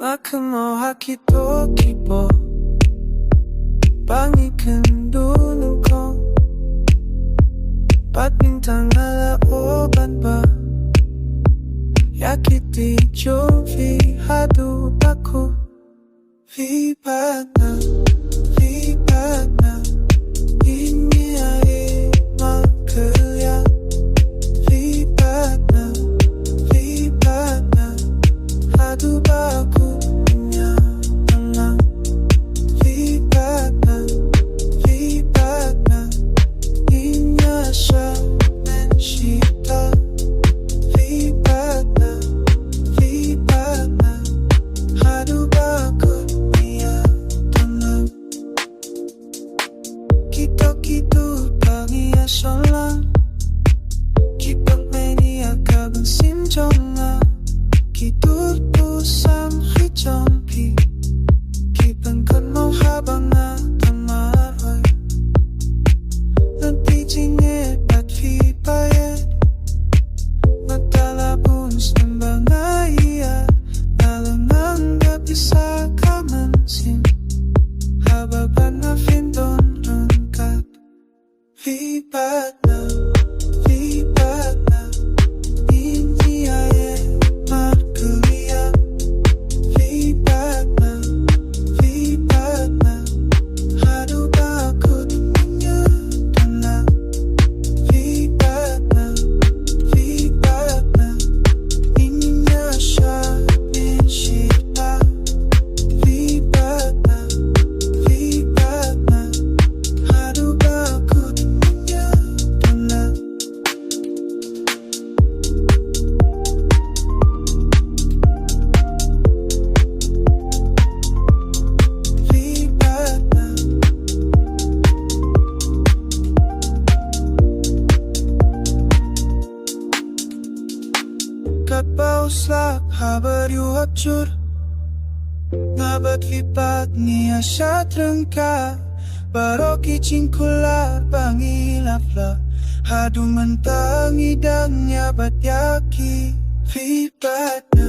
만큼 하기도 기뻐 방이 큰 눈은 건 badminton nalaoban ba yakiti jovi hadu aku vibana ini ay magkaya vibana hadu baku niya lang vibana inya siya menshita vibana hadu baku niya lang Kito pangiya siya lang Kipagmeniya kabang simjonga Kitutusang hijompi Kipangkan mo habang natamaroy Nantitingin at vipayet Magtalabuns ng mga iya Nalangang gabi sa kamansin Hababa na findon rungkat Vibana Hindi ay magkuliya Vibana Hadu bakut niya tala Vibana Inya siya menshita Vibana hadu bakut niya tala Katpausap habaryu hapjur Ngabat vipat niya siya trengka Baroki cingkula pangilapla Hadu mentang idangnya batyaki Vipatna